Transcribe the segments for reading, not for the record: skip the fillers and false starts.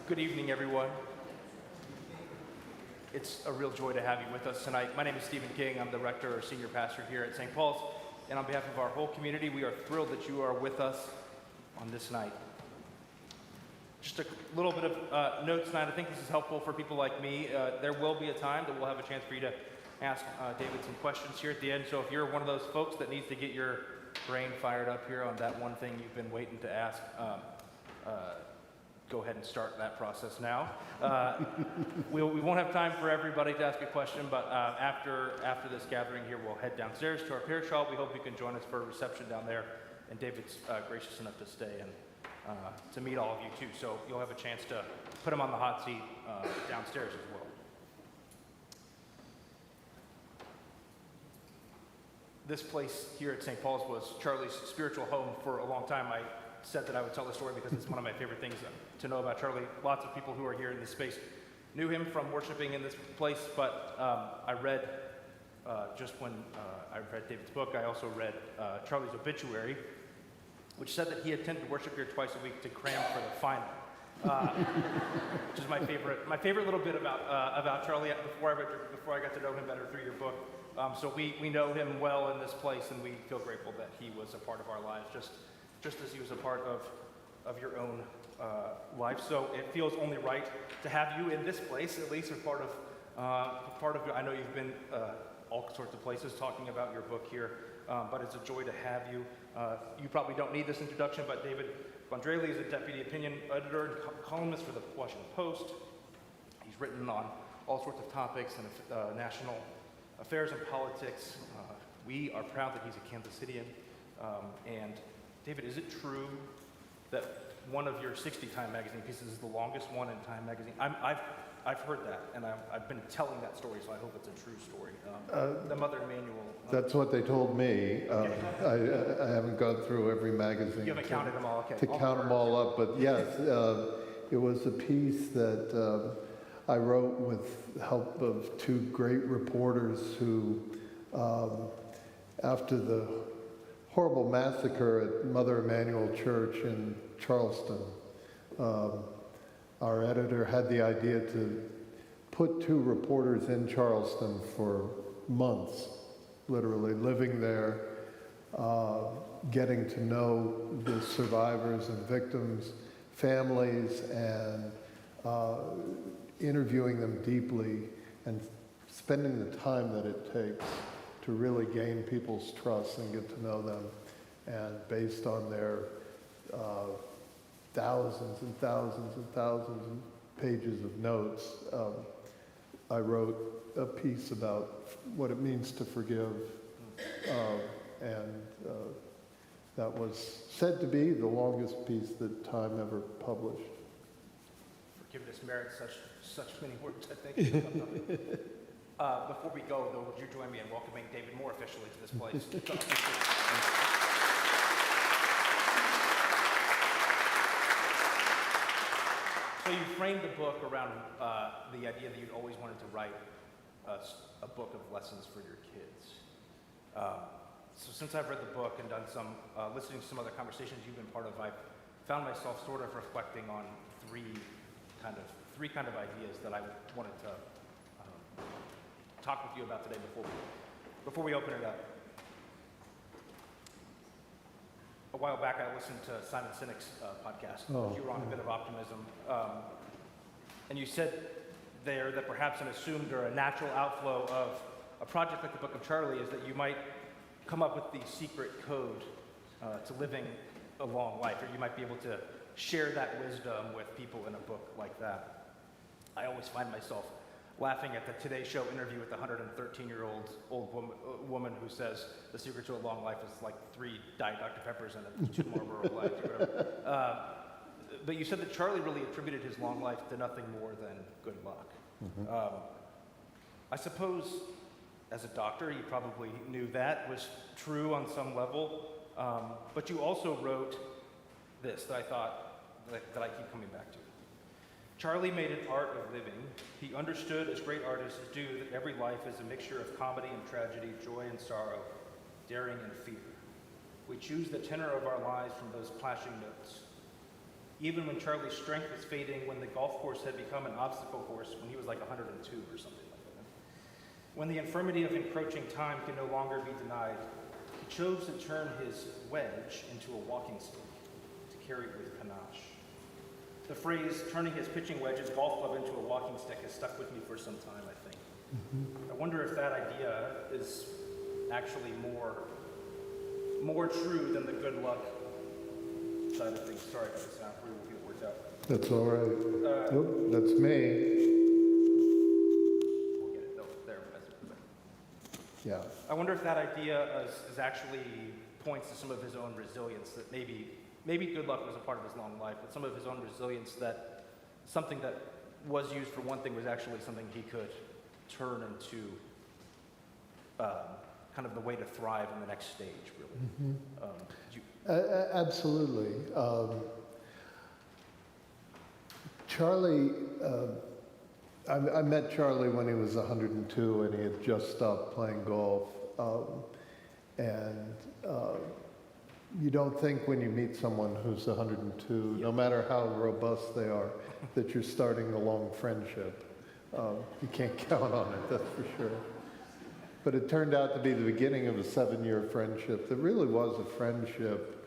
Good evening, everyone. It's a real joy to have you with us tonight. My name is Stephen King. I'm the rector or senior pastor here at St. Paul's. And on behalf of our whole community, we are thrilled that you are with us on this night. Just a little bit of notes tonight. I think this is helpful for people like me. There will be a time that we'll have a chance for you to ask David some questions here at the end. So if you're one of those folks that needs to get your brain fired up here on that one thing you've been waiting to ask, go ahead and start that process now. We won't have time for everybody to ask a question, but after this gathering here, we'll head downstairs to our parish hall. We hope you can join us for a reception down there. And David's gracious enough to stay and to meet all of you too. So you'll have a chance to put him on the hot seat downstairs as well. This place here at St. Paul's was Charlie's spiritual home for a long time. I said that I would tell the story because it's one of my favorite things to know about Charlie. Lots of people who are here in this space knew him from worshiping in this place, but I read, just when I read David's book, I also read Charlie's obituary, which said that he attended worship here twice a week to cram for the final, which is my favorite little bit about Charlie before I got to know him better through your book. So we know him well in this place, and we feel grateful that he was a part of our lives, just as he was a part of your own life. So it feels only right to have you in this place, at least as part of. I know you've been all sorts of places talking about your book here, but it's a joy to have you. You probably don't need this introduction, but David von Drehle is a deputy opinion editor and columnist for the Washington Post. He's written on all sorts of topics and national affairs and politics. We are proud that he's a Kansas Cityan. And David, is it true that one of your 60 Time magazine pieces is the longest one in Time magazine? I've heard that, and I've been telling that story, so I hope it's a true story. The Mother Manual. That's what they told me. I haven't gone through every magazine. You haven't counted them all, okay. To count them all up, but yes, it was a piece that I wrote with the help of two great reporters who, after the horrible massacre at Mother Emanuel Church in Charleston, our editor had the idea to put two reporters in Charleston for months, literally living there, getting to know the survivors and victims' families, and interviewing them deeply and spending the time that it takes to really gain people's trust and get to know them. And based on their thousands and thousands and thousands of pages of notes, I wrote a piece about what it means to forgive. And that was said to be the longest piece that Time ever published. Forgiveness merits such many words, I think. Before we go, though, would you join me in welcoming David more officially to this place? So you framed the book around the idea that you'd always wanted to write a book of lessons for your kids. So since I've read the book and done some listening to some other conversations you've been part of, I've found myself sort of reflecting on three kind of ideas that I wanted to talk with you about today before we open it up. A while back, I listened to Simon Sinek's podcast. You were on a bit of optimism, and you said there that perhaps an assumed or a natural outflow of a project like the Book of Charlie is that you might come up with the secret code to living a long life, or you might be able to share that wisdom with people in a book like that. I always find myself laughing at the Today Show interview with the 113-year-old old woman who says the secret to a long life is like 3 Diet Dr. Peppers and 2 Marlboro Lights or whatever. But you said that Charlie really attributed his long life to nothing more than good luck. Mm-hmm. I suppose as a doctor, you probably knew that was true on some level, but you also wrote this that I thought that I keep coming back to. Charlie made an art of living. He understood, as great artists do, that every life is a mixture of comedy and tragedy, joy and sorrow, daring and fear. We choose the tenor of our lives from those clashing notes. even when Charlie's strength was fading, when the golf course had become an obstacle course, when he was like 102 or something like that. When the infirmity of encroaching time could no longer be denied, he chose to turn his wedge into a walking stick to carry it with panache. The phrase, turning his pitching wedge, his golf club into a walking stick, has stuck with me for some time, I think. I wonder if that idea is actually more true than the good luck side of things. Sorry about the sound, we will get it worked out. That's all right. Nope, that's me. We'll get it, there. Yeah. I wonder if that idea is actually points to some of his own resilience, that maybe good luck was a part of his long life, but some of his own resilience, that something that was used for one thing was actually something he could turn into kind of the way to thrive in the next stage, really. Absolutely. Charlie, I met Charlie when he was 102 and he had just stopped playing golf. You don't think when you meet someone who's 102, no matter how robust they are, that you're starting a long friendship. You can't count on it, that's for sure. But it turned out to be the beginning of a 7-year friendship that really was a friendship.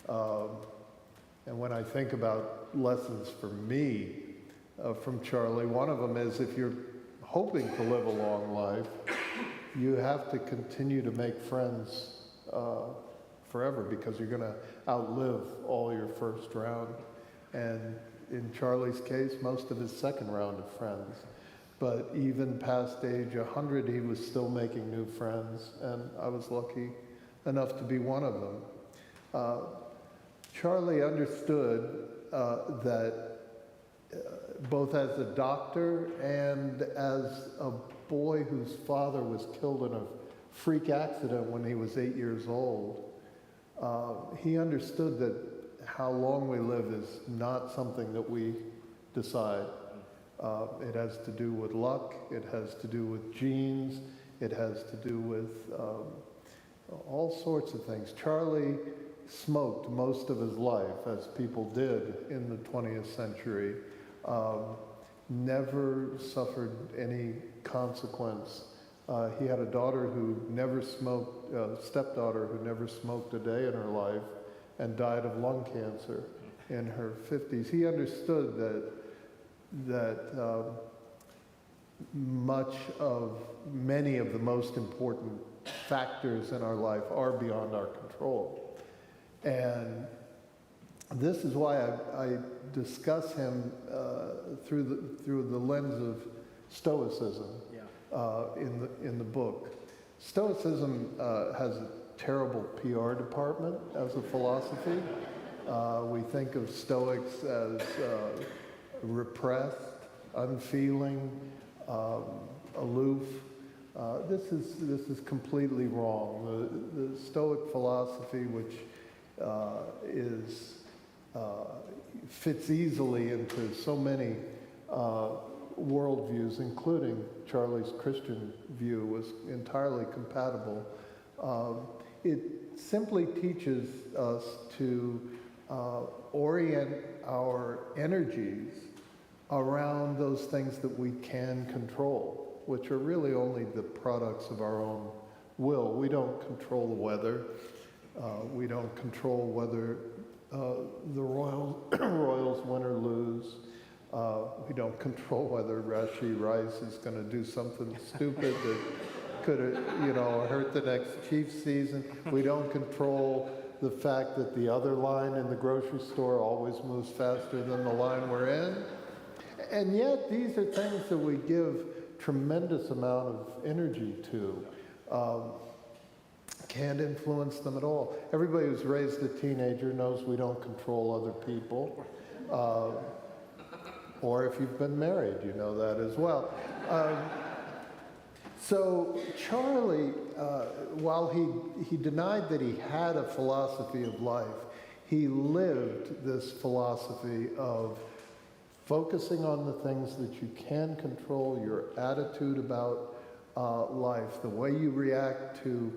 And when I think about lessons for me from Charlie, one of them is if you're hoping to live a long life, you have to continue to make friends forever, because you're going to outlive all your first round. And in Charlie's case, most of his second round of friends. But even past age 100, he was still making new friends, and I was lucky enough to be one of them. Charlie understood that both as a doctor and as a boy whose father was killed in a freak accident when he was 8 years old, he understood that how long we live is not something that we decide. It has to do with luck, it has to do with genes, it has to do with all sorts of things. Charlie smoked most of his life, as people did in the 20th century, never suffered any consequence. He had a daughter who never smoked, stepdaughter who never smoked a day in her life and died of lung cancer in her 50s. He understood that many of the most important factors in our life are beyond our control. And this is why I discuss him through the lens of Stoicism. In the book. Stoicism has a terrible PR department as a philosophy. We think of Stoics as repressed, unfeeling, aloof. This is completely wrong. The Stoic philosophy, which fits easily into so many worldviews, including Charlie's Christian view, was entirely compatible. It simply teaches us to orient our energies around those things that we can control, which are really only the products of our own will. We don't control the weather. We don't control whether the Royals win or lose. We don't control whether Rashi Rice is going to do something stupid that could, hurt the next Chiefs season. We don't control the fact that the other line in the grocery store always moves faster than the line we're in. And yet, these are things that we give tremendous amount of energy to. Can't influence them at all. Everybody who's raised a teenager knows we don't control other people. Or if you've been married, you know that as well. So Charlie, while he denied that he had a philosophy of life, he lived this philosophy of focusing on the things that you can control, your attitude about life, the way you react to,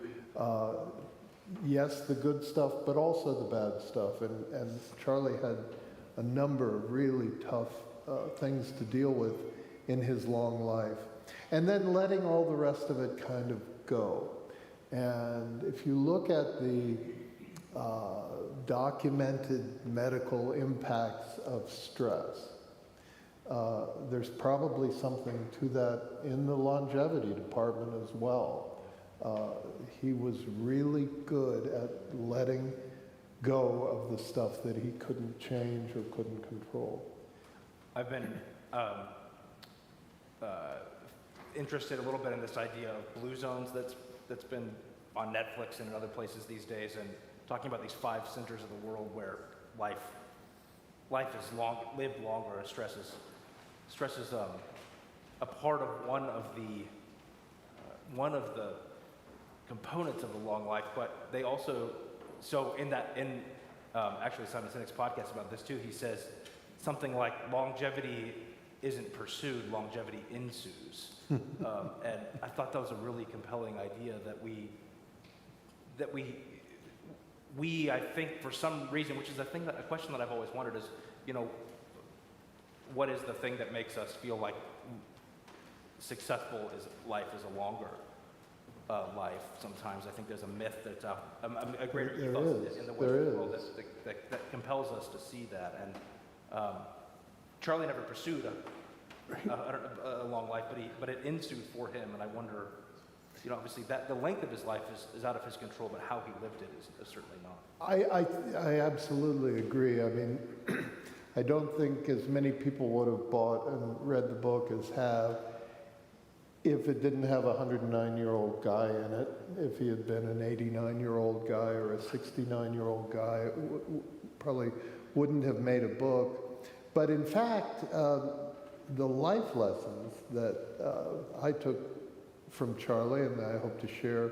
yes, the good stuff, but also the bad stuff. And Charlie had a number of really tough things to deal with in his long life. And then letting all the rest of it kind of go. And if you look at the documented medical impacts of stress, there's probably something to that in the longevity department as well. He was really good at letting go of the stuff that he couldn't change or couldn't control. I've been interested a little bit in this idea of blue zones that's been on Netflix and in other places these days, and talking about these 5 centers of the world where life is lived longer, and stress is a part of one of the components of a long life. But they also, so in actually Simon Sinek's podcast about this too, he says something like longevity isn't pursued, longevity ensues. And I thought that was a really compelling idea that we I think for some reason, which is a question that I've always wondered is, what is the thing that makes us feel like successful life is a longer life? Sometimes I think there's a myth that's a greater ethos in the Western world that compels us to see that. And Charlie never pursued a long life, but it ensued for him. And I wonder, obviously that the length of his life is out of his control, but how he lived it is certainly not. I absolutely agree. I mean, I don't think as many people would have bought and read the book as have if it didn't have a 109-year-old guy in it. If he had been an 89-year-old guy or a 69-year-old guy, it probably wouldn't have made a book. But in fact, the life lessons that I took from Charlie, and I hope to share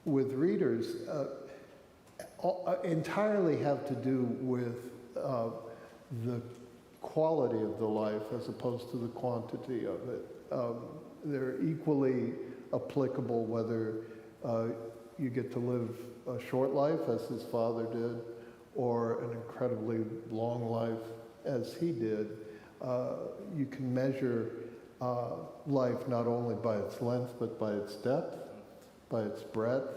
with readers, entirely have to do with the quality of the life as opposed to the quantity of it. They're equally applicable whether you get to live a short life, as his father did, or an incredibly long life, as he did. You can measure life not only by its length, but by its depth, by its breadth,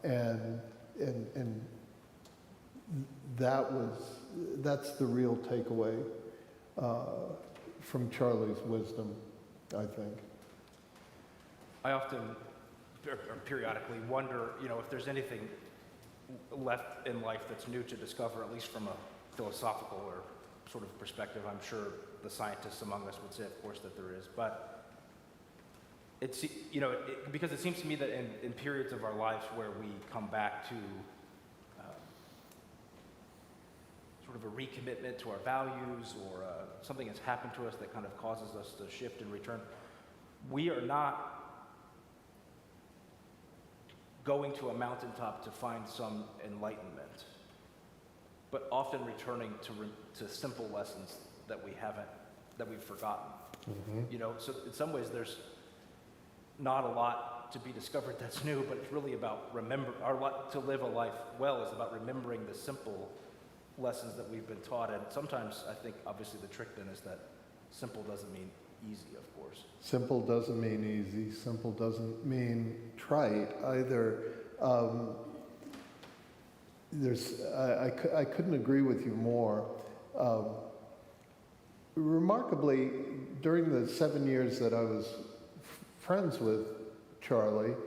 and that's the real takeaway from Charlie's wisdom, I think. I often, or periodically, wonder, if there's anything left in life that's new to discover, at least from a philosophical or sort of perspective. I'm sure the scientists among us would say, of course, that there is, but it's, because it seems to me that in periods of our lives where we come back to sort of a recommitment to our values, or something has happened to us that kind of causes us to shift and return, we are not going to a mountaintop to find some enlightenment, but often returning to simple lessons that we've forgotten. Mm-hmm. So in some ways there's not a lot to be discovered that's new, but it's really about to live a life well is about remembering the simple lessons that we've been taught. And sometimes I think obviously the trick then is that simple doesn't mean easy, of course. Simple doesn't mean easy. Simple doesn't mean trite either. I couldn't agree with you more. Remarkably, during the 7 years that I was friends with Charlie,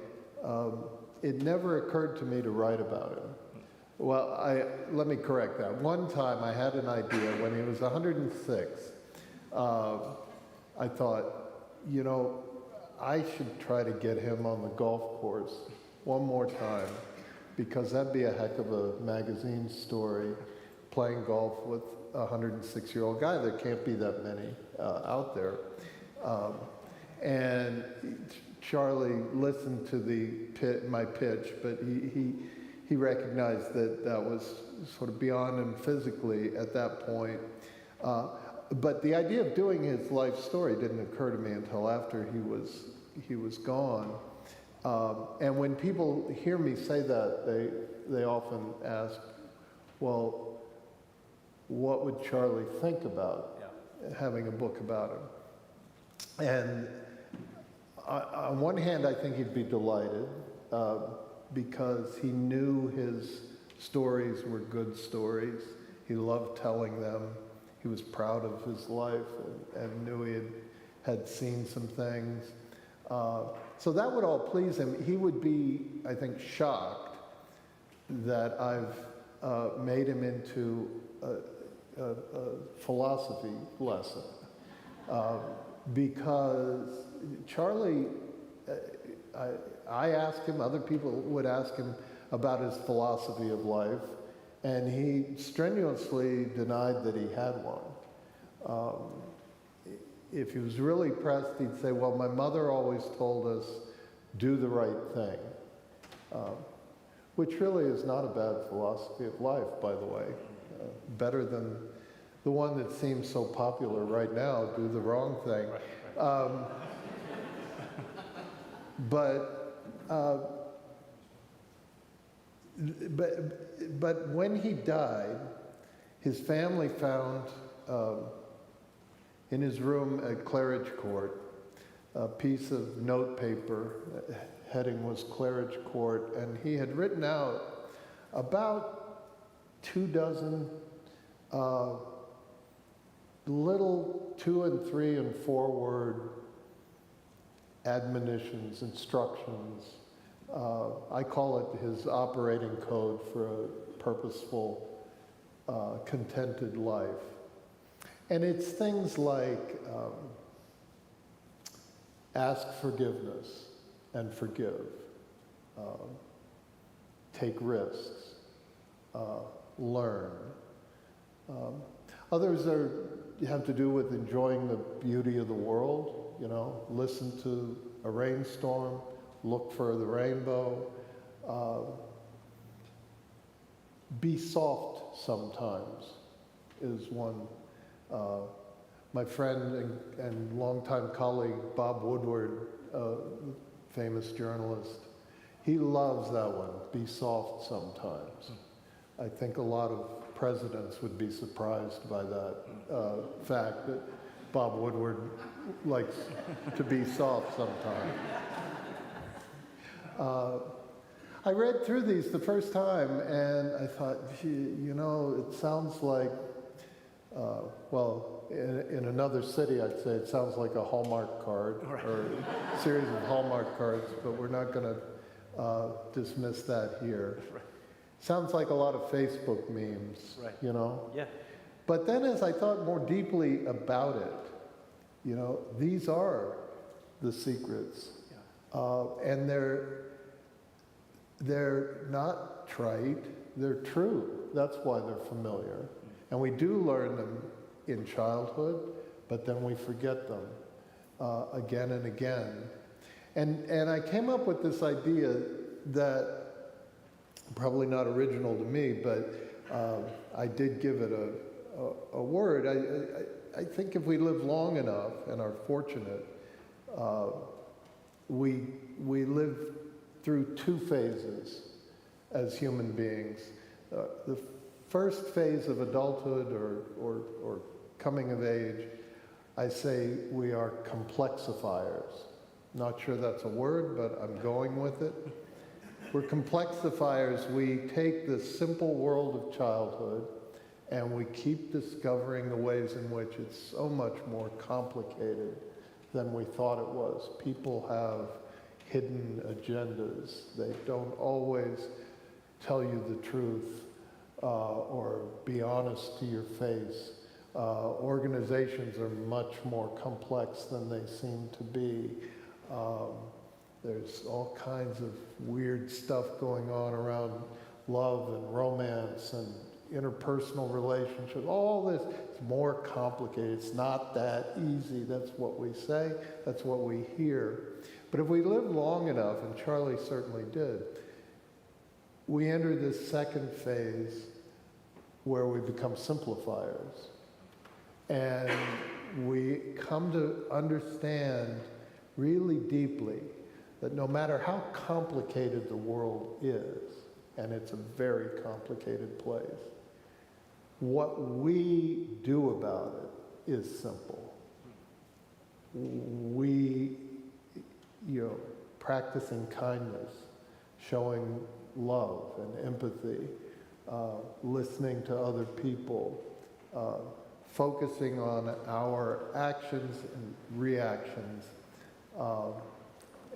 it never occurred to me to write about him. Well, let me correct that. One time I had an idea when he was 106. I thought, I should try to get him on the golf course one more time, because that'd be a heck of a magazine story, playing golf with a 106-year-old guy. There can't be that many out there. And Charlie listened to my pitch, but he recognized that was sort of beyond him physically at that point. But the idea of doing his life story didn't occur to me until after he was gone. And when people hear me say that, they often ask, well, what would Charlie think about having a book about him? And on one hand, I think he'd be delighted because he knew his stories were good stories. He loved telling them. He was proud of his life and knew he had seen some things. So that would all please him. He would be, I think, shocked that I've made him into a philosophy lesson. Because Charlie, I asked him, other people would ask him about his philosophy of life, and he strenuously denied that he had one. If he was really pressed, he'd say, well, my mother always told us, do the right thing. Which really is not a bad philosophy of life, by the way. Better than the one that seems so popular right now, do the wrong thing. But when he died, his family found in his room at Claridge Court a piece of note paper. Heading was Claridge Court, and he had written out about 24 little 2 and 3 and 4 word admonitions, instructions. I call it his operating code for a purposeful, contented life. And it's things like ask forgiveness and forgive, take risks, learn. Others have to do with enjoying the beauty of the world, you know, listen to a rainstorm, look for the rainbow, be soft sometimes is one. My friend and longtime colleague Bob Woodward, famous journalist, he loves that one, be soft sometimes. I think a lot of presidents would be surprised by that fact that Bob Woodward likes to be soft sometimes. I read through these the first time and I thought, gee, you know, it sounds like, well, in another city I'd say it sounds like a Hallmark card or a series of Hallmark cards, but we're not going to dismiss that here. Sounds like a lot of Facebook memes, you know? Yeah. But then as I thought more deeply about it, you know, these are the secrets. And they're not trite, they're true. That's why they're familiar. And we do learn them in childhood, but then we forget them again and again. And I came up with this idea that, probably not original to me, but I did give it a word. I think if we live long enough and are fortunate, we live through 2 phases as human beings. The first phase of adulthood or coming of age, I say we are complexifiers. Not sure that's a word, but I'm going with it. We're complexifiers. We take the simple world of childhood and we keep discovering the ways in which it's so much more complicated than we thought it was. People have hidden agendas. They don't always tell you the truth or be honest to your face. Organizations are much more complex than they seem to be. There's all kinds of weird stuff going on around love and romance and interpersonal relationships. All this is more complicated. It's not that easy. That's what we say. That's what we hear. But if we live long enough, and Charlie certainly did, we enter this second phase where we become simplifiers. And we come to understand really deeply that no matter how complicated the world is, and it's a very complicated place, What we do about it is simple. We, practicing kindness, showing love and empathy, listening to other people, focusing on our actions and reactions,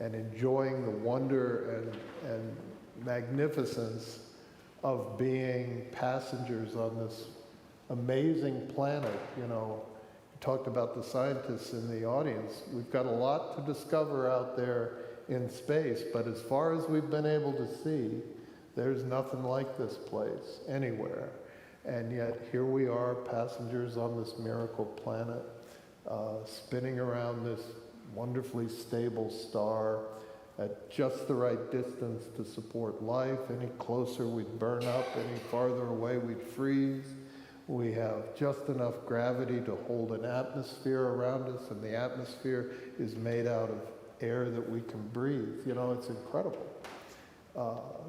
and enjoying the wonder and magnificence of being passengers on this amazing planet. You talked about the scientists in the audience. We've got a lot to discover out there in space, but as far as we've been able to see, there's nothing like this place anywhere. And yet here we are, passengers on this miracle planet, spinning around this wonderfully stable star at just the right distance to support life. Any closer we'd burn up, any farther away we'd freeze. We have just enough gravity to hold an atmosphere around us, and the atmosphere is made out of air that we can breathe. It's incredible.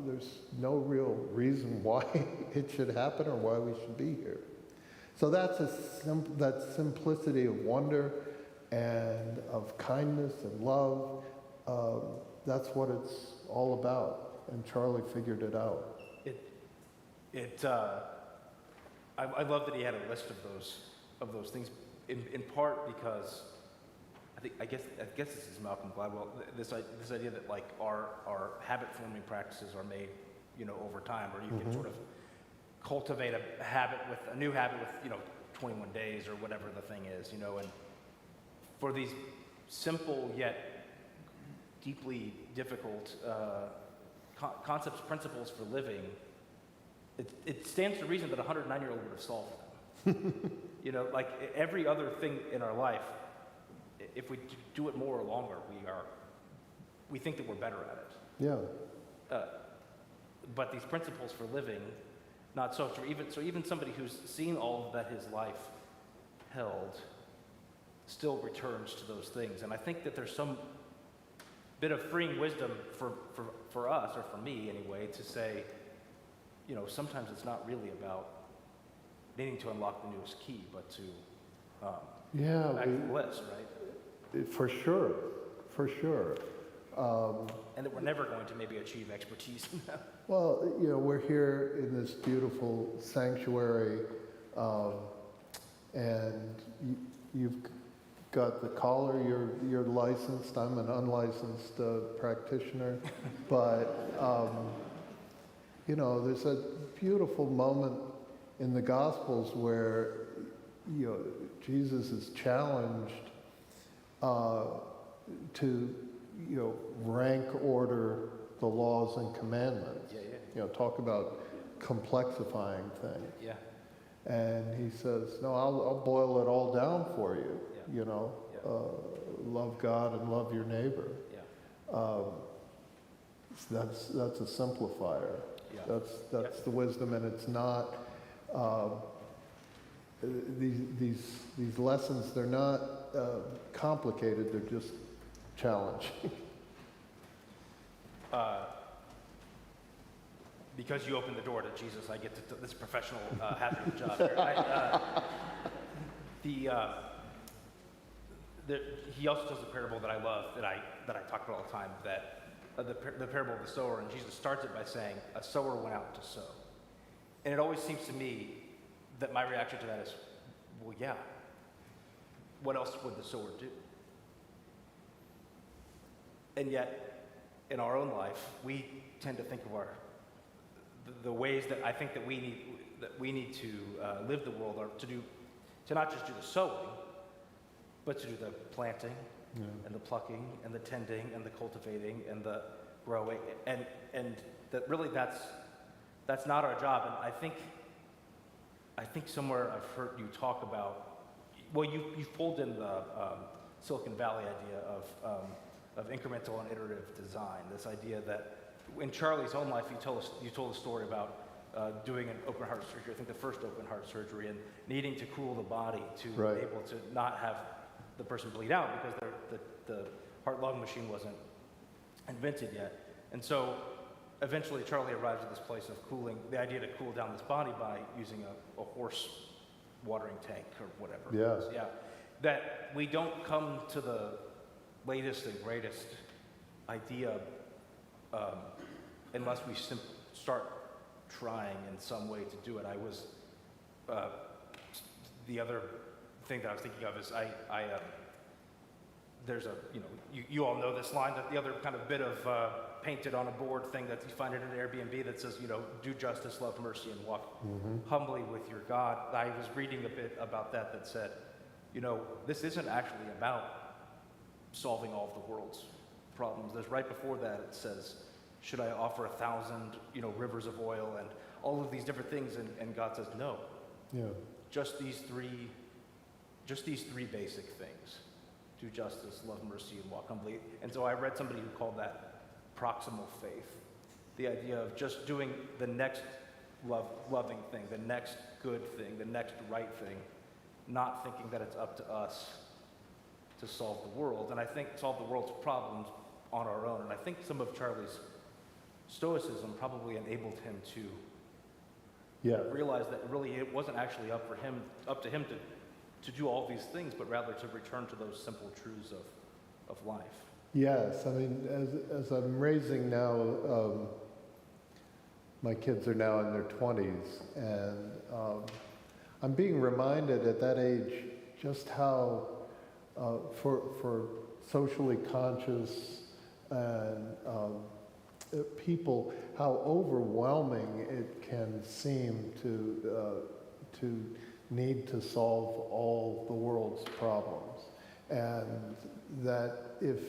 There's no real reason why it should happen or why we should be here. So that's that simplicity of wonder and of kindness and love. That's what it's all about, and Charlie figured it out. I love that he had a list of those things, in part because I guess this is Malcolm Gladwell. This idea that like our habit forming practices are made, over time, or you can sort of cultivate a new habit with 21 days or whatever the thing is, and for these simple yet deeply difficult concepts, principles for living. It stands to reason that a 109-year-old would have solved them. Like every other thing in our life, if we do it more or longer, we think that we're better at it. Yeah. But these principles for living, not so. Even somebody who's seen all that his life held, still returns to those things. And I think that there's some bit of freeing wisdom for us, or for me anyway, to say, sometimes it's not really about needing to unlock the newest key, but to go back to the list, right? For sure. And that we're never going to maybe achieve expertise in that. Well, we're here in this beautiful sanctuary, and you've got the collar. You're licensed. I'm an unlicensed practitioner, but there's a beautiful moment in the Gospels where Jesus is challenged to rank order the laws and commandments. Yeah. Talk about complexifying things. Yeah. And he says, no, I'll boil it all down for you. Yeah. Love God and love your neighbor. Yeah. That's a simplifier. Yeah. That's the wisdom, and it's not these lessons. They're not complicated. They're just challenging. Because you opened the door to Jesus, I get to this professional hazardous job here. He also tells a parable that I love, that I talk about all the time, that the parable of the sower, and Jesus starts it by saying, a sower went out to sow. And it always seems to me that my reaction to that is, well, yeah, what else would the sower do? And yet, in our own life, we tend to think of the ways that I think that we need to live the world, or to not just do the sowing, but to do the planting, and the plucking, and the tending, and the cultivating, and the growing, and that really that's not our job. And I think somewhere I've heard you talk about, well, you've pulled in the Silicon Valley idea of incremental and iterative design. This idea that in Charlie's own life, you told a story about doing an open heart surgery. I think the first open heart surgery, and needing to cool the body to be able to not have the person bleed out because the heart-lung machine wasn't invented yet. And so eventually Charlie arrives at this place of cooling, the idea to cool down this body by using a horse watering tank or whatever. Yeah. Yeah. That we don't come to the latest and greatest idea unless we start trying in some way to do it. I was, the other thing that I was thinking of is there's a, you all know this line, that the other kind of bit of painted on a board thing that you find in an Airbnb that says, do justice, love mercy, and walk humbly with your God. I was reading a bit about that said, this isn't actually about solving all of the world's problems. There's right before that, it says, should I offer 1,000, rivers of oil and all of these different things? And God says, no. Yeah. Just these three basic things. Do justice, love mercy, and walk humbly. And so I read somebody who called that proximal faith. The idea of just doing the next loving thing, the next good thing, the next right thing, not thinking that it's up to us to solve the world. And I think solve the world's problems on our own. And I think some of Charlie's stoicism probably enabled him to realize that really it wasn't actually up to him to do all these things, but rather to return to those simple truths of life. Yes, I mean, as I'm raising now, my kids are now in their 20s, and I'm being reminded at that age just how, for socially conscious and people, how overwhelming it can seem to need to solve all the world's problems, and that if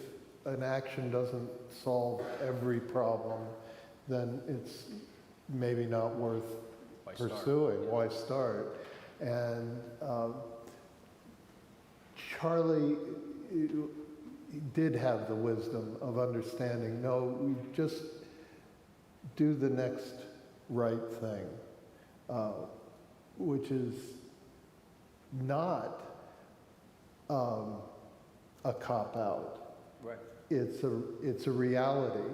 an action doesn't solve every problem, then it's maybe not worth pursuing. Why start? And Charlie did have the wisdom of understanding, no, we just do the next right thing, which is not a cop-out. Right. It's a reality.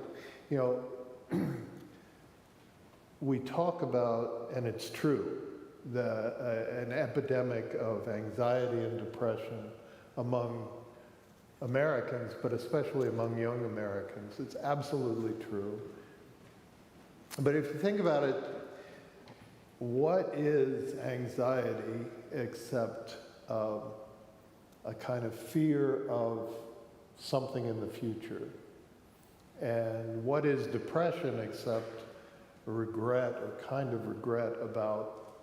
We talk about, and it's true, an epidemic of anxiety and depression among Americans, but especially among young Americans. It's absolutely true. But if you think about it, what is anxiety except a kind of fear of something in the future? And what is depression except a regret, or kind of regret about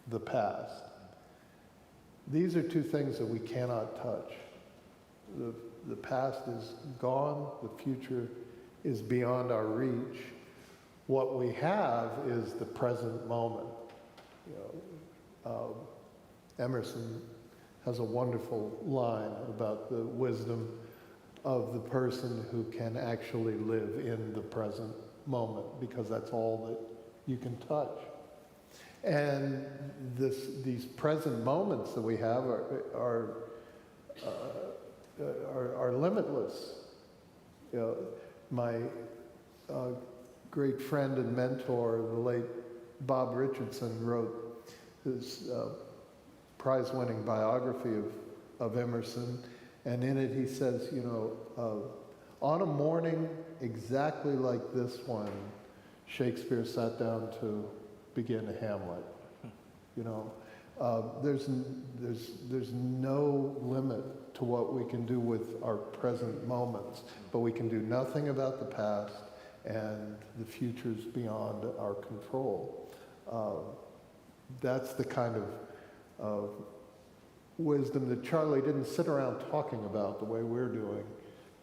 the past? These are two things that we cannot touch. The past is gone, the future is beyond our reach. What we have is the present moment. Emerson has a wonderful line about the wisdom of the person who can actually live in the present moment, because that's all that you can touch. And these present moments that we have are limitless. My great friend and mentor, the late Bob Richardson, wrote his prize-winning biography of Emerson, and in it he says, on a morning exactly like this one, Shakespeare sat down to begin Hamlet. There's no limit to what we can do with our present moments, but we can do nothing about the past, and the future's beyond our control. That's the kind of wisdom that Charlie didn't sit around talking about the way we're doing.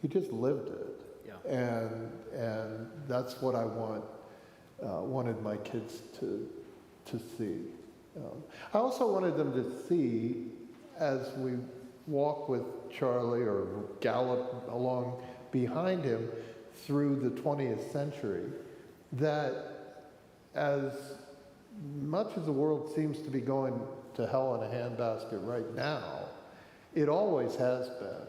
He just lived it. Yeah. And that's what I wanted my kids to see. I also wanted them to see, as we walk with Charlie or gallop along behind him through the 20th century, that as much as the world seems to be going to hell in a handbasket right now, it always has been.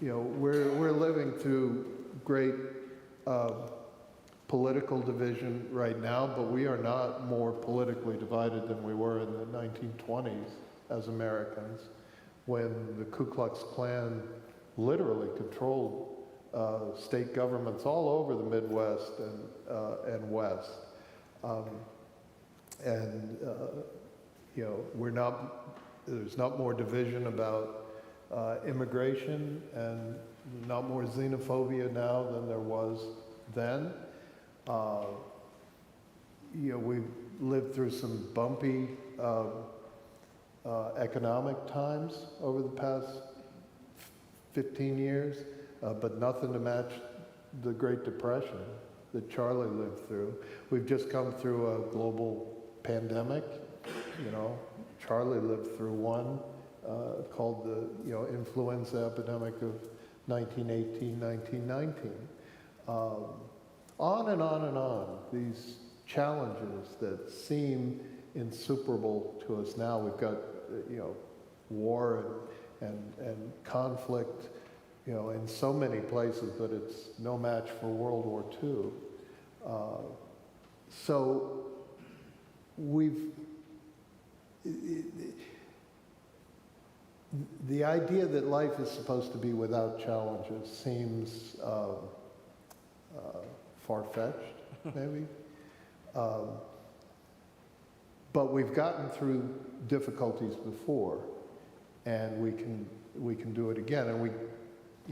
We're living through great political division right now, but we are not more politically divided than we were in the 1920s as Americans, when the Ku Klux Klan literally controlled state governments all over the Midwest and West. You know, there's not more division about immigration and not more xenophobia now than there was then. You know, we've lived through some bumpy economic times over the past 15 years, but nothing to match the Great Depression that Charlie lived through. We've just come through a global pandemic. You know, Charlie lived through one called the influenza epidemic of 1918, 1919. On and on and on. These challenges that seem insuperable to us now. We've got war and conflict, in so many places, but it's no match for World War II. So the idea that life is supposed to be without challenges seems far-fetched, maybe. But we've gotten through difficulties before, and we can do it again. And we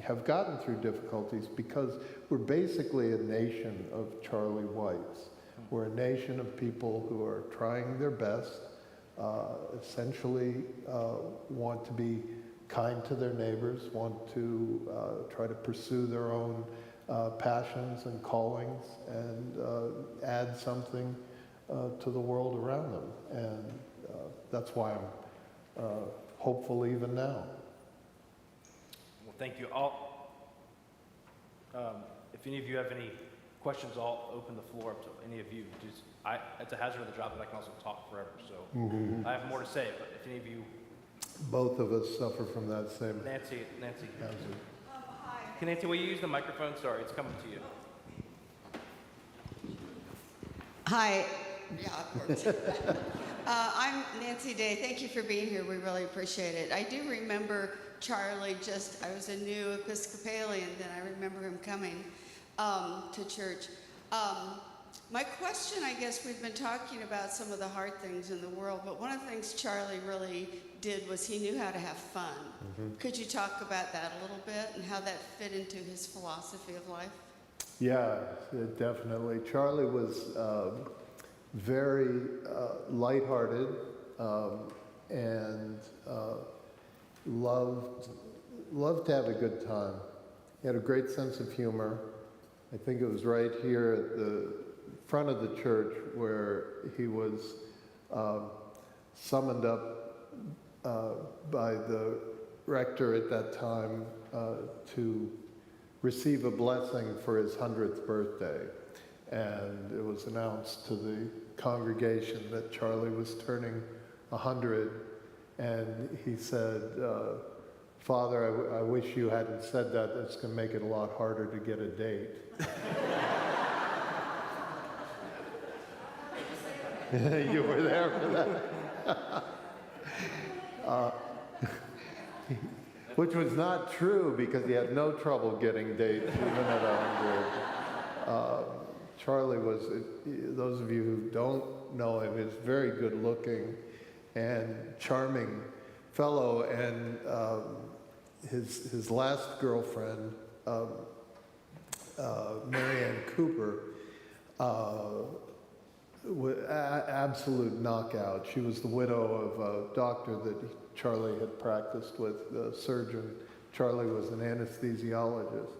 have gotten through difficulties because we're basically a nation of Charlie Whites. We're a nation of people who are trying their best, essentially want to be kind to their neighbors, want to try to pursue their own passions and callings, and add something to the world around them. And that's why I'm hopeful even now. Well, thank you. If any of you have any questions, I'll open the floor up to any of you. It's a hazard of the job that I can also talk forever, so I have more to say, but if any of you... Both of us suffer from that same Nancy. hazard. Hi. Nancy, will you use the microphone? Sorry, it's coming to you. Hi. Yeah, of course. I'm Nancy Day. Thank you for being here. We really appreciate it. I do remember Charlie I was a new Episcopalian then. I remember him coming to church. My question, I guess, we've been talking about some of the hard things in the world, but one of the things Charlie really did was he knew how to have fun. Mm-hmm. Could you talk about that a little bit and how that fit into his philosophy of life? Yeah, Definitely. Charlie was very lighthearted and loved to have a good time. He had a great sense of humor. I think it was right here at the front of the church where he was summoned up by the rector at that time to receive a blessing for his 100th birthday. And it was announced to the congregation that Charlie was turning 100. And he said, Father, I wish you hadn't said that. That's going to make it a lot harder to get a date. You were there for that. Which was not true because he had no trouble getting dates even at 100. Charlie was, those of you who don't know him, is very good looking and charming fellow, and his last girlfriend, Marianne Cooper, absolute knockout. She was the widow of a doctor that Charlie had practiced with, the surgeon. Charlie was an anesthesiologist.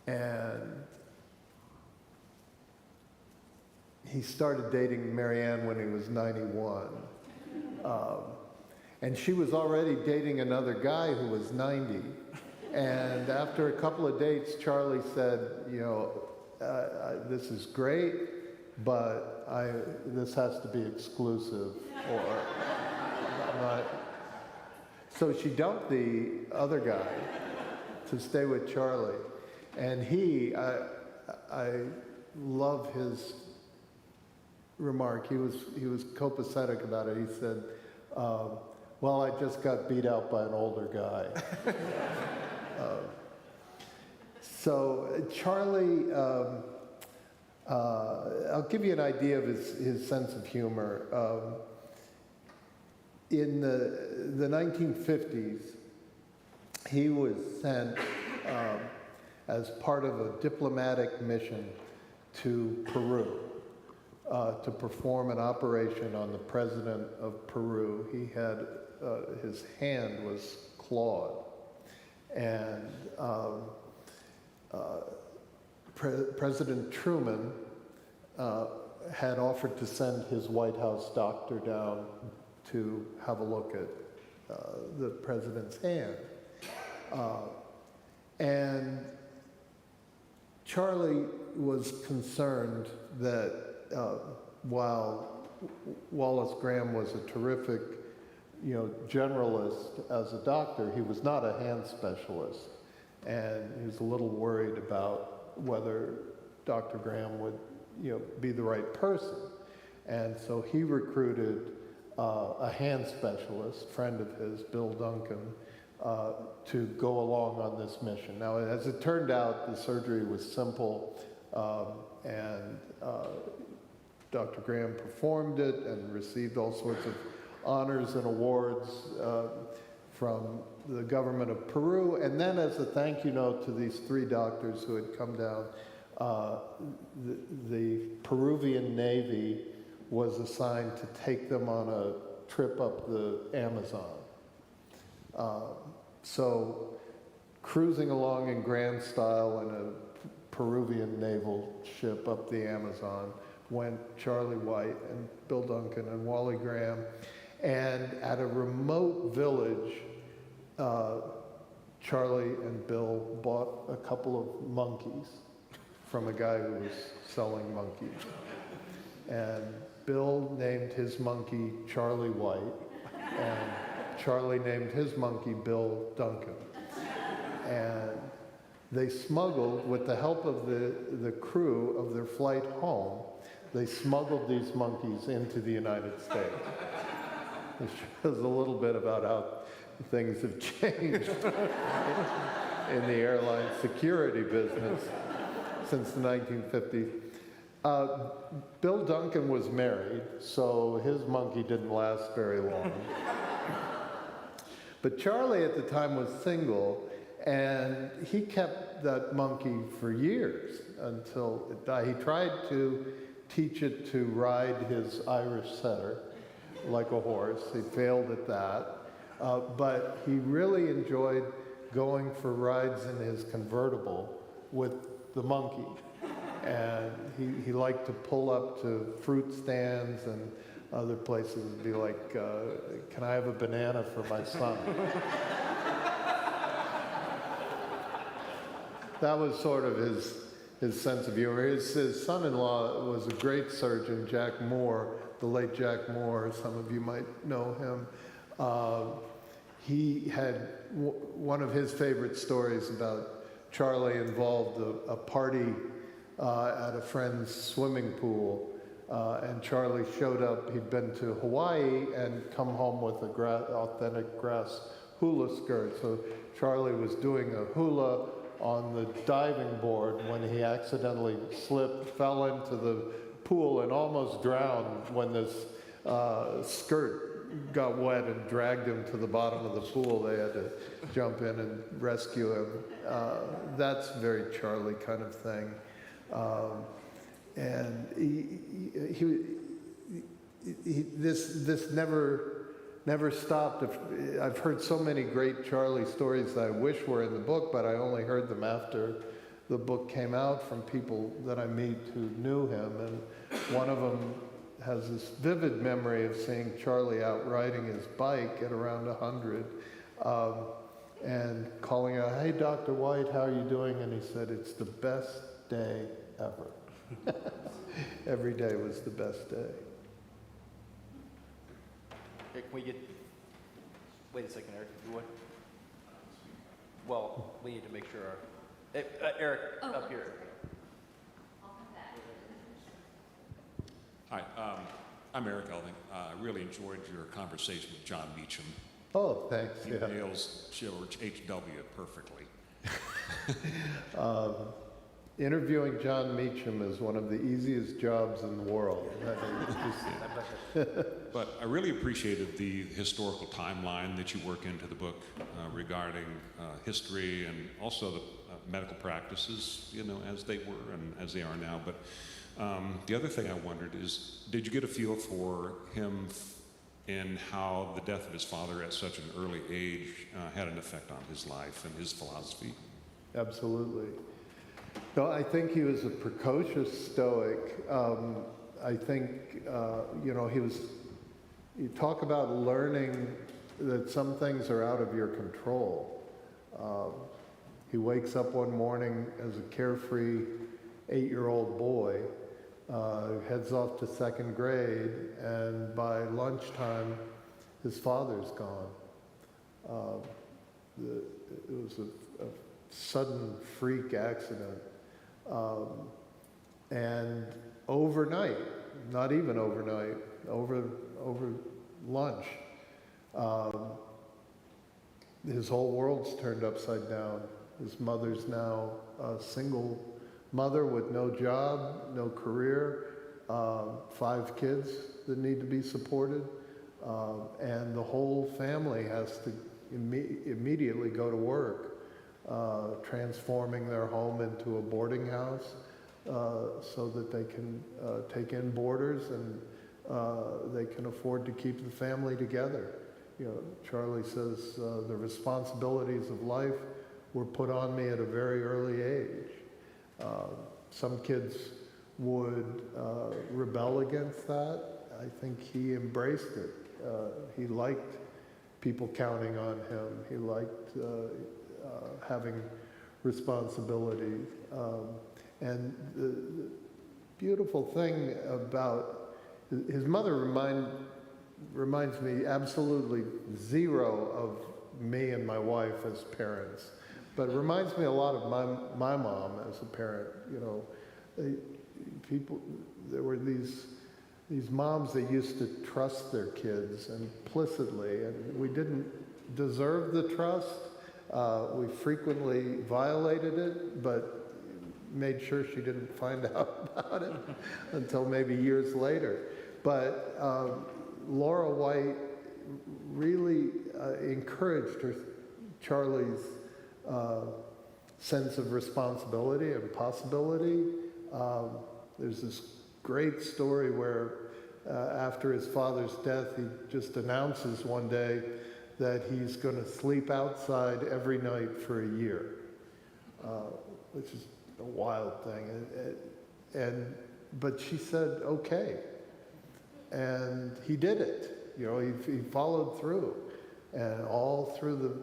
And he started dating Marianne when he was 91. And she was already dating another guy who was 90. And after a couple of dates, Charlie said, this is great, but this has to be exclusive, or I'm not. So she dumped the other guy to stay with Charlie. And I love his remark. He was copacetic about it. He said, well, I just got beat out by an older guy. So Charlie, I'll give you an idea of his sense of humor. In the 1950s, he was sent as part of a diplomatic mission to Peru to perform an operation on the president of Peru. He had, his hand was clawed, and President Truman had offered to send his White House doctor down to have a look at the president's hand. And Charlie was concerned that while Wallace Graham was a terrific, generalist as a doctor, he was not a hand specialist. And he was a little worried about whether Dr. Graham would, be the right person. And so he recruited a hand specialist, friend of his, Bill Duncan, to go along on this mission. Now, as it turned out, the surgery was simple, and Dr. Graham performed it and received all sorts of honors and awards from the government of Peru. And then, as a thank you note to these 3 doctors who had come down, the Peruvian Navy was assigned to take them on a trip up the Amazon. So cruising along in grand style in a Peruvian naval ship up the Amazon went Charlie White and Bill Duncan and Wally Graham. And at a remote village, Charlie and Bill bought a couple of monkeys from a guy who was selling monkeys. And Bill named his monkey Charlie White, and Charlie named his monkey Bill Duncan. And they smuggled, with the help of the crew of their flight home, they smuggled these monkeys into the United States. It shows a little bit about how things have changed in the airline security business since the 1950s. Bill Duncan was married, so his monkey didn't last very long. But Charlie at the time was single, and he kept that monkey for years until it died. He tried to teach it to ride his Irish setter like a horse. He failed at that. But he really enjoyed going for rides in his convertible with the monkey. And he liked to pull up to fruit stands and other places and be like, can I have a banana for my son? That was sort of his sense of humor. His son-in-law was a great surgeon, Jack Moore, the late Jack Moore. Some of you might know him. He had one of his favorite stories about Charlie involved a party at a friend's swimming pool, and Charlie showed up. He'd been to Hawaii and come home with a authentic grass hula skirt. So Charlie was doing a hula on the diving board when he accidentally slipped, fell into the pool, and almost drowned when this skirt got wet and dragged him to the bottom of the pool. They had to jump in and rescue him. That's a very Charlie kind of thing. And this never stopped. I've heard so many great Charlie stories that I wish were in the book, but I only heard them after the book came out from people that I meet who knew him. And one of them has this vivid memory of seeing Charlie out riding his bike at around 100 and calling out, "Hey, Dr. White, how are you doing?" And he said, "It's the best day ever." Every day was the best day. Hey, can we get, wait a second, Eric, if you would. Well, we need to make sure Eric, up here. Hi, I'm Eric Elding. I really enjoyed your conversation with John Meacham. Oh, thanks. He Yeah. nails George H.W. perfectly. Interviewing John Meacham is one of the easiest jobs in the world. But I really appreciated the historical timeline that you work into the book regarding history and also the medical practices, you know, as they were and as they are now. But the other thing I wondered is, did you get a feel for him and how the death of his father at such an early age had an effect on his life and his philosophy? Absolutely. No, I think he was a precocious Stoic. I think, you know, you talk about learning that some things are out of your control. He wakes up one morning as a carefree 8-year-old boy, heads off to 2nd grade, and by lunchtime, his father's gone. It was a sudden freak accident. And overnight, not even overnight, over lunch, his whole world's turned upside down. His mother's now a single mother with no job, no career, 5 kids that need to be supported, and the whole family has to immediately go to work, transforming their home into a boarding house so that they can take in boarders and they can afford to keep the family together. You know, Charlie says the responsibilities of life were put on me at a very early age. Some kids would rebel against that. I think he embraced it. He liked people counting on him. He liked having responsibility. And the beautiful thing about his mother reminds me absolutely zero of me and my wife as parents, but it reminds me a lot of my mom as a parent. You know, there were these moms that used to trust their kids implicitly, and we didn't deserve the trust. We frequently violated it, but made sure she didn't find out about it until maybe years later. But Laura White really encouraged Charlie's sense of responsibility and possibility. There's this great story where after his father's death, he just announces one day that he's going to sleep outside every night for a year, which is a wild thing. But she said, okay. And he did it. You know, he followed through. And all through the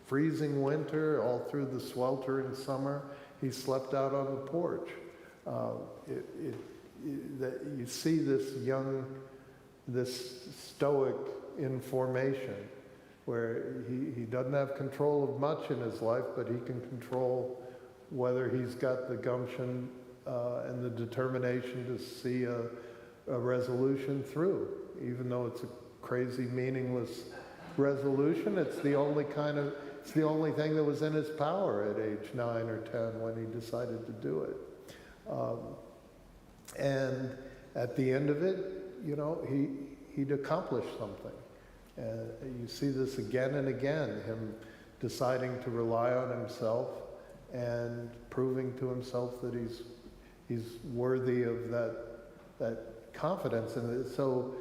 freezing winter, all through the sweltering summer, he slept out on the porch. That you see this Stoic in formation, where he doesn't have control of much in his life, but he can control whether he's got the gumption and the determination to see a resolution through. Even though it's a crazy, meaningless resolution, it's the only thing that was in his power at age 9 or 10 when he decided to do it. And at the end of it, you know, he'd accomplished something. You see this again and again, him deciding to rely on himself and proving to himself that he's worthy of that confidence. And so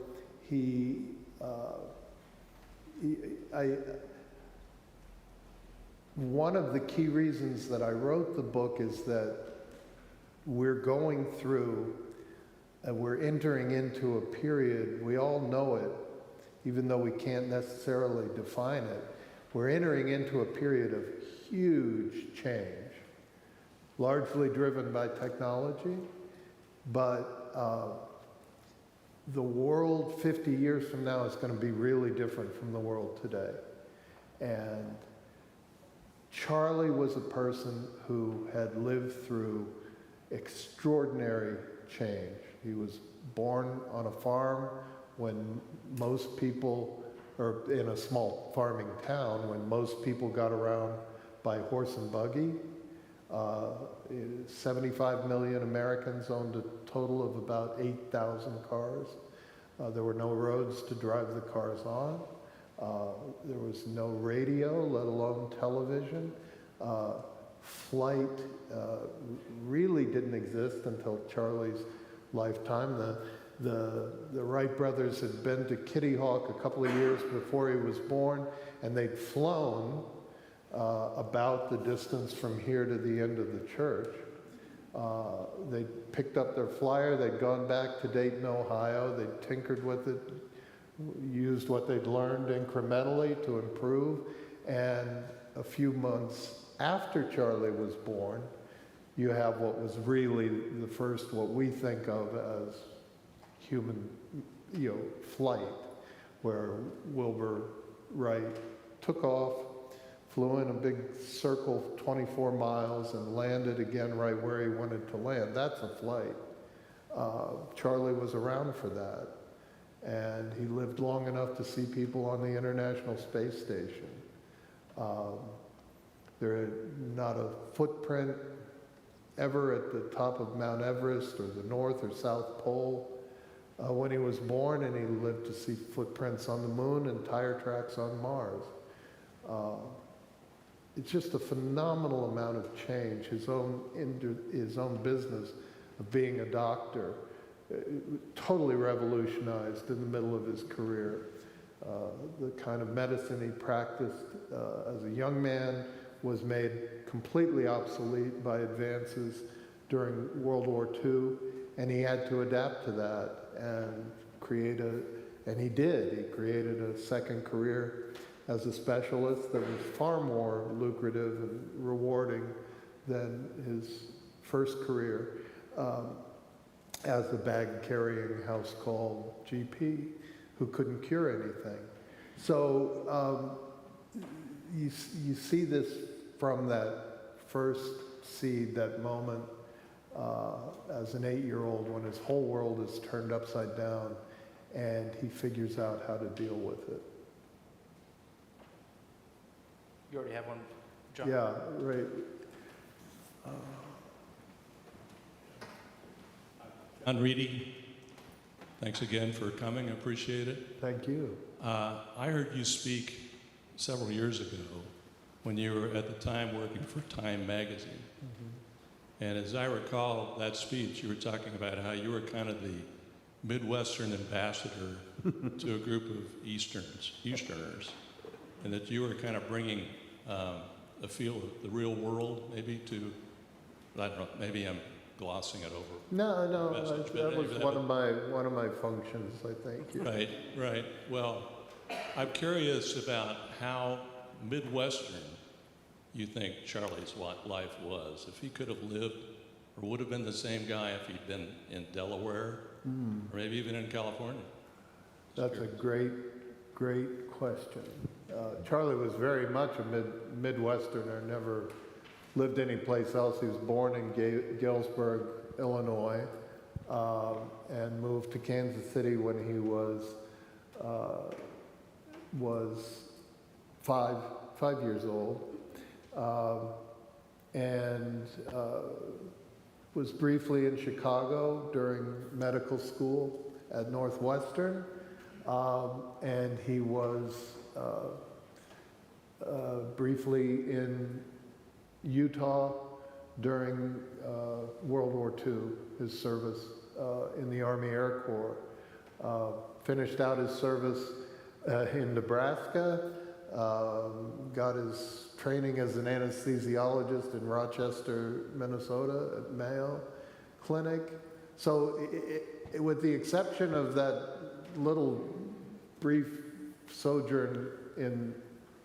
one of the key reasons that I wrote the book is that we're going through, we're entering into a period, we all know it, even though we can't necessarily define it. We're entering into a period of huge change, largely driven by technology, but the world 50 years from now is going to be really different from the world today. And Charlie was a person who had lived through extraordinary change. He was born on a farm when most people, or in a small farming town, when most people got around by horse and buggy. 75 million Americans owned a total of about 8,000 cars. There were no roads to drive the cars on. There was no radio, let alone television. Flight really didn't exist until Charlie's lifetime. The Wright brothers had been to Kitty Hawk a couple of years before he was born, and they'd flown about the distance from here to the end of the church. They picked up their flyer, they'd gone back to Dayton, Ohio, they'd tinkered with it, used what they'd learned incrementally to improve, and a few months after Charlie was born, you have what was really the first, what we think of as human, flight, where Wilbur Wright took off, flew in a big circle 24 miles and landed again right where he wanted to land. That's a flight. Charlie was around for that. And he lived long enough to see people on the International Space Station. There had not a footprint ever at the top of Mount Everest or the North or South Pole when he was born, and he lived to see footprints on the moon and tire tracks on Mars. It's just a phenomenal amount of change. His own business of being a doctor totally revolutionized in the middle of his career. The kind of medicine he practiced as a young man was made completely obsolete by advances during World War II, and he had to adapt to that and and he did. He created a second career as a specialist that was far more lucrative and rewarding than his first career as a bag-carrying house call GP who couldn't cure anything. So you see this from that first seed, that moment as an 8-year-old when his whole world is turned upside down and he figures out how to deal with it. You already have one, John? Yeah, right. John Reedy, thanks again for coming. I appreciate it. Thank you. I heard you speak several years ago when you were at the time working for Time magazine. Mm-hmm. And as I recall that speech, you were talking about how you were kind of the Midwestern ambassador to a group of Easterners, and that you were kind of bringing a feel of the real world maybe to, I don't know, maybe I'm glossing it over. No, message, that was one of my functions, I think. Right. Well, I'm curious about how Midwestern you think Charlie's life was. If he could have lived, or would have been the same guy if he'd been in Delaware, or maybe even in California. That's a great question. Charlie was very much a Midwesterner, never lived anyplace else. He was born in Galesburg, Illinois, and moved to Kansas City when he was 5 years old, and was briefly in Chicago during medical school at Northwestern, and he was briefly in Utah during World War II, his service in the Army Air Corps. Finished out his service in Nebraska, got his training as an anesthesiologist in Rochester, Minnesota at Mayo Clinic. So with the exception of that little brief sojourn in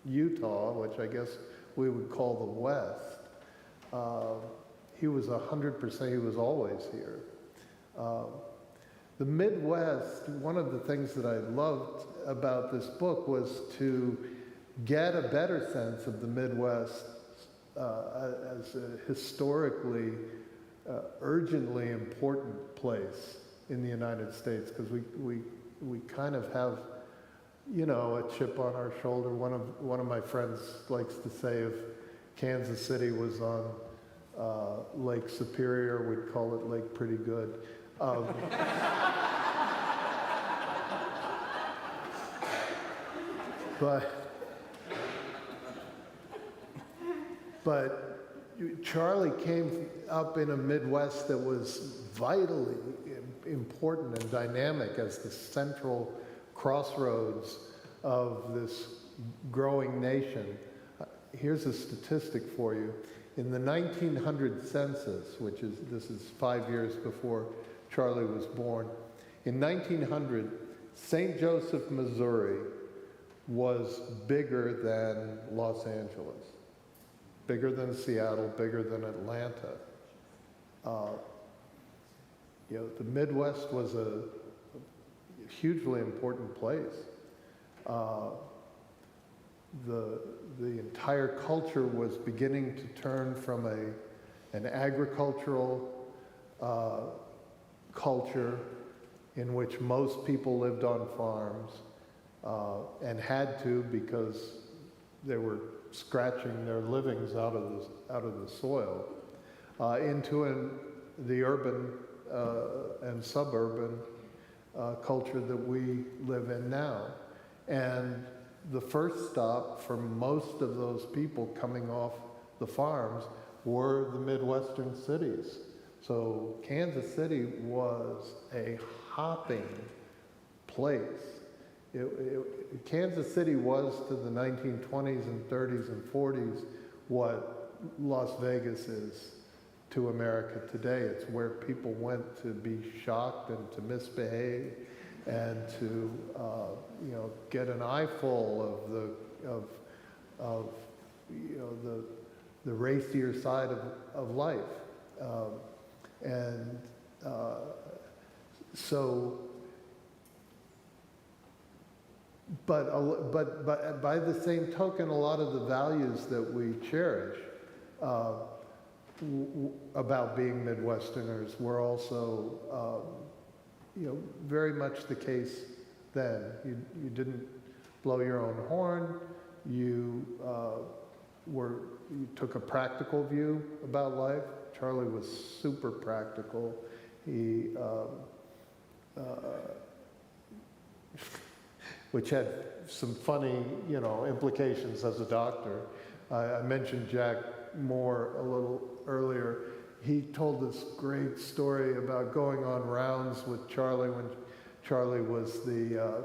Utah, which I guess we would call the West, he was 100%, he was always here. The Midwest, one of the things that I loved about this book was to get a better sense of the Midwest as a historically urgently important place in the United States, because we kind of have, you know, a chip on our shoulder. One of my friends likes to say if Kansas City was on Lake Superior, we'd call it Lake Pretty Good. But Charlie came up in a Midwest that was vitally important and dynamic as the central crossroads of this growing nation. Here's a statistic for you. In the 1900 census, this is 5 years before Charlie was born, in 1900, St. Joseph, Missouri was bigger than Los Angeles, bigger than Seattle, bigger than Atlanta. You know, the Midwest was a hugely important place. The entire culture was beginning to turn from an agricultural culture in which most people lived on farms and had to, because they were scratching their livings out of the soil, into the urban and suburban culture that we live in now. And the first stop for most of those people coming off the farms were the Midwestern cities. So Kansas City was a hopping place. Kansas City was to the 1920s and 30s and 40s what Las Vegas is to America today. It's where people went to be shocked and to misbehave and to you know, get an eyeful of you know, the racier side of life. So, but by the same token, a lot of the values that we cherish about being Midwesterners were also, you know, very much the case then. You didn't blow your own horn. You took a practical view about life. Charlie was super practical. He, which had some funny, you know, implications as a doctor. I mentioned Jack Moore a little earlier. He told this great story about going on rounds with Charlie when Charlie was the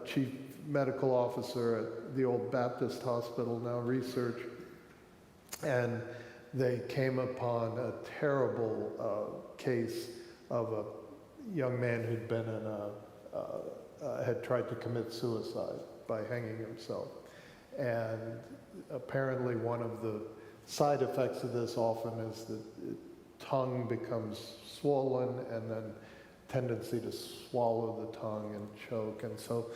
chief medical officer at the old Baptist Hospital, now Research. And they came upon a terrible case of a young man who'd been in had tried to commit suicide by hanging himself. And apparently one of the side effects of this often is that the tongue becomes swollen and then tendency to swallow the tongue and choke. And so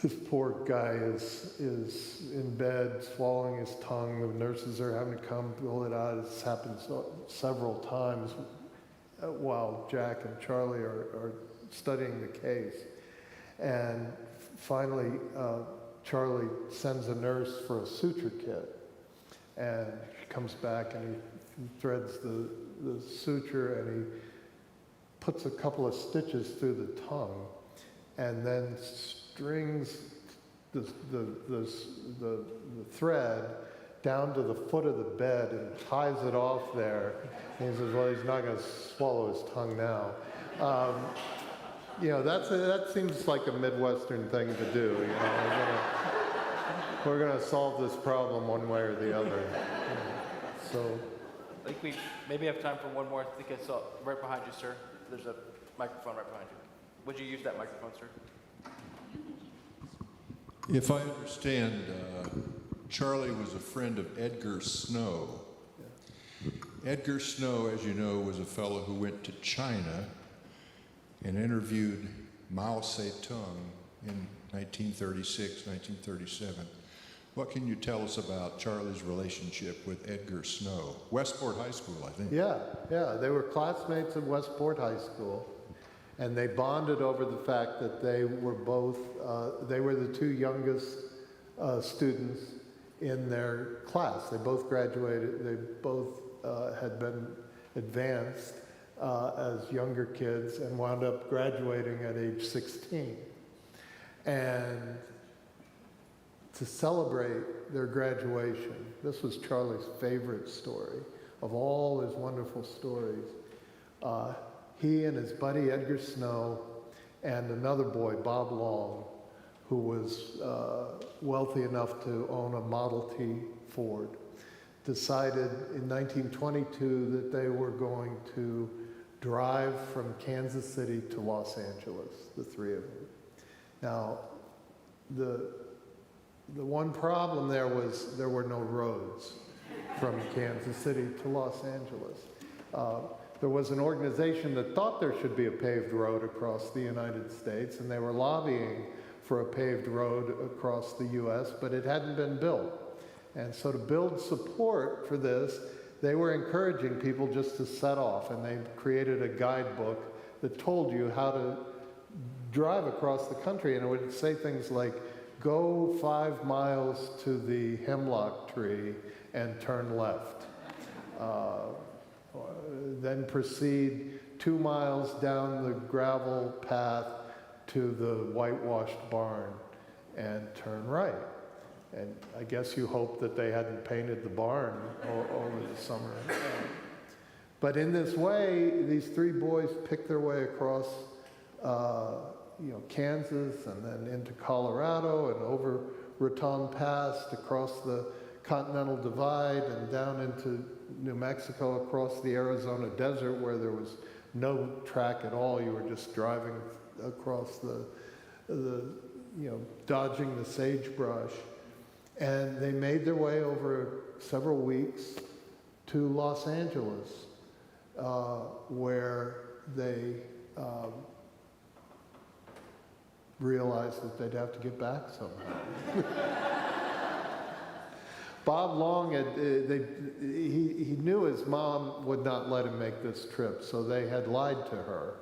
this poor guy is in bed swallowing his tongue. The nurses are having to come pull it out. It's happened several times while Jack and Charlie are studying the case. And finally, Charlie sends a nurse for a suture kit. And she comes back and he threads the suture and he puts a couple of stitches through the tongue and then strings the thread down to the foot of the bed and ties it off there. And he says, well, he's not going to swallow his tongue now. You know, that seems like a Midwestern thing to do. You know, we're gonna solve this problem one way or the other. So, I think we maybe have time for one more. I think it's right behind you, sir. There's a microphone right behind you. Would you use that microphone, sir? If I understand, Charlie was a friend of Edgar Snow. Yeah. Edgar Snow, as you know, was a fellow who went to China and interviewed Mao Zedong in 1936, 1937, What can you tell us about Charlie's relationship with Edgar Snow? Westport High School, I think. Yeah, they were classmates at Westport High School, and they bonded over the fact that they were both, they were the two youngest students in their class. They both graduated, they both had been advanced as younger kids and wound up graduating at age 16. And to celebrate their graduation, this was Charlie's favorite story of all his wonderful stories. He and his buddy Edgar Snow and another boy, Bob Long, who was wealthy enough to own a Model T Ford, decided in 1922 that they were going to drive from Kansas City to Los Angeles, the three of them. Now, the one problem there was there were no roads from Kansas City to Los Angeles. There was an organization that thought there should be a paved road across the United States, and they were lobbying for a paved road across the US, but it hadn't been built. And so to build support for this, they were encouraging people just to set off, and they created a guidebook that told you how to drive across the country, and it would say things like, go 5 miles to the hemlock tree and turn left. Then proceed 2 miles down the gravel path to the whitewashed barn and turn right. And I guess you hope that they hadn't painted the barn over the summer. But in this way, these three boys picked their way across Kansas and then into Colorado and over Raton Pass, across the Continental Divide and down into New Mexico, across the Arizona desert where there was no track at all. You were just driving across dodging the sagebrush. And they made their way over several weeks to Los Angeles, where they realized that they'd have to get back somehow. Bob Long, he knew his mom would not let him make this trip, so they had lied to her.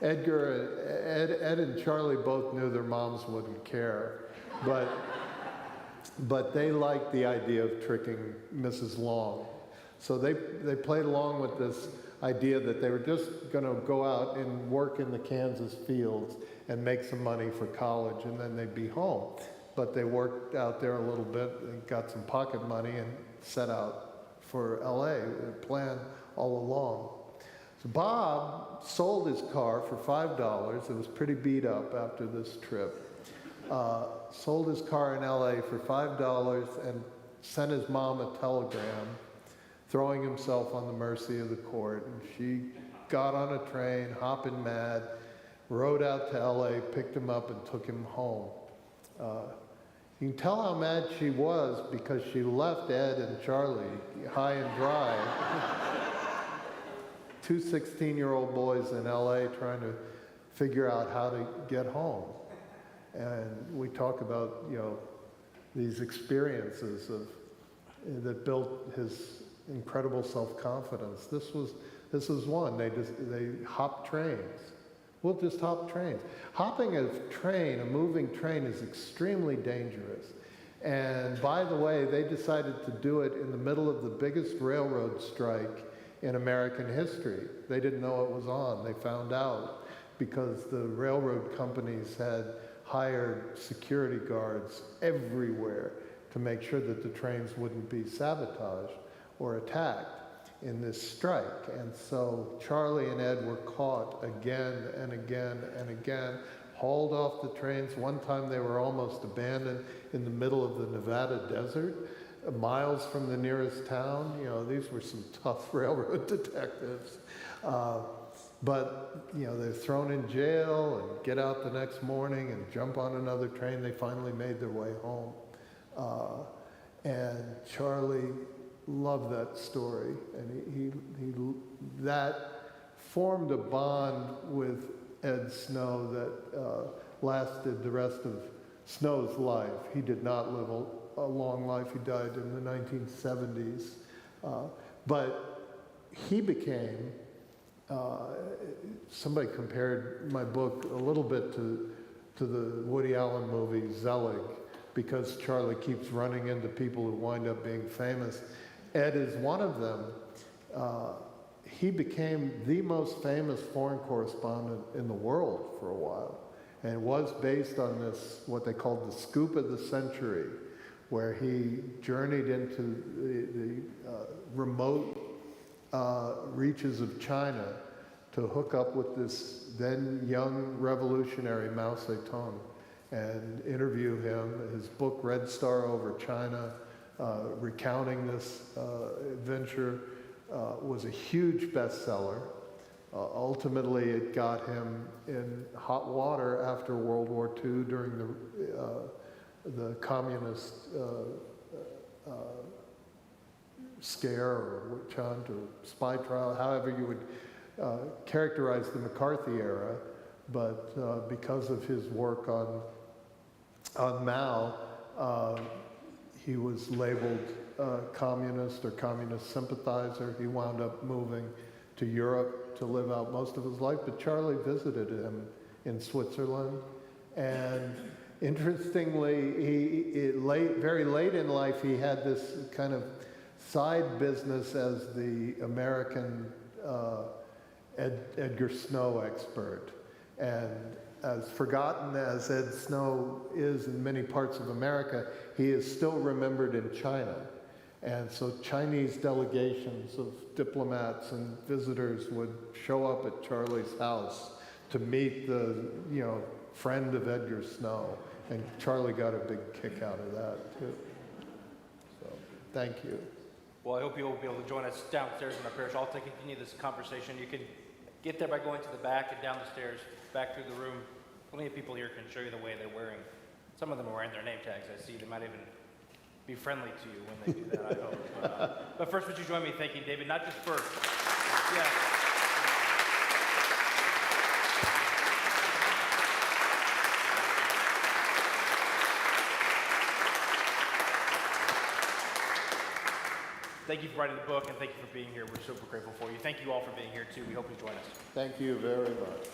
Ed and Charlie both knew their moms wouldn't care, but they liked the idea of tricking Mrs. Long. So they played along with this idea that they were just going to go out and work in the Kansas fields and make some money for college, and then they'd be home. But they worked out there a little bit and got some pocket money and set out for LA, planned all along. So Bob sold his car for $5. It was pretty beat up after this trip. Sold his car in LA for $5 and sent his mom a telegram throwing himself on the mercy of the court. And she got on a train, hopping mad, rode out to LA, picked him up and took him home. You can tell how mad she was because she left Ed and Charlie high and dry. Two 16-year-old boys in LA trying to figure out how to get home. And we talk about, these experiences that built his incredible self-confidence. This was one. They hopped trains. We'll just hop trains. Hopping a train, a moving train, is extremely dangerous. And by the way, they decided to do it in the middle of the biggest railroad strike in American history. They didn't know it was on. They found out because the railroad companies had hired security guards everywhere to make sure that the trains wouldn't be sabotaged or attacked in this strike. And so Charlie and Ed were caught again and again and again, hauled off the trains. One time they were almost abandoned in the middle of the Nevada desert, miles from the nearest town. These were some tough railroad detectives. But they're thrown in jail and get out the next morning and jump on another train. They finally made their way home. And Charlie loved that story, and that formed a bond with Ed Snow that lasted the rest of Snow's life. He did not live a long life. He died in the 1970s. But he became, somebody compared my book a little bit to the Woody Allen movie Zelig, because Charlie keeps running into people who wind up being famous. Ed is one of them. He became the most famous foreign correspondent in the world for a while. And it was based on this, what they called the scoop of the century, where he journeyed into the remote reaches of China to hook up with this then young revolutionary Mao Zedong and interview him. His book, Red Star Over China, recounting this adventure, was a huge bestseller. Ultimately, it got him in hot water after World War II during the communist scare or witch hunt or spy trial, however you would characterize the McCarthy era. But because of his work on Mao, he was labeled communist or communist sympathizer. He wound up moving to Europe to live out most of his life, but Charlie visited him in Switzerland. And interestingly, very late in life, he had this kind of side business as the American Edgar Snow expert. And as forgotten as Ed Snow is in many parts of America, he is still remembered in China. And so Chinese delegations of diplomats and visitors would show up at Charlie's house to meet the, friend of Edgar Snow. And Charlie got a big kick out of that, too. So, thank you. Well, I hope you'll be able to join us downstairs in our parish hall to continue this conversation. You can get there by going to the back and down the stairs, back through the room. Plenty of people here can show you the way they're wearing. Some of them are wearing their name tags. I see they might even be friendly to you when they do that, I hope. But first, would you join me in thanking David, not just for, Thank you for writing the book, and thank you for being here. We're super grateful for you. Thank you all for being here, too. We hope you join us. Thank you very much.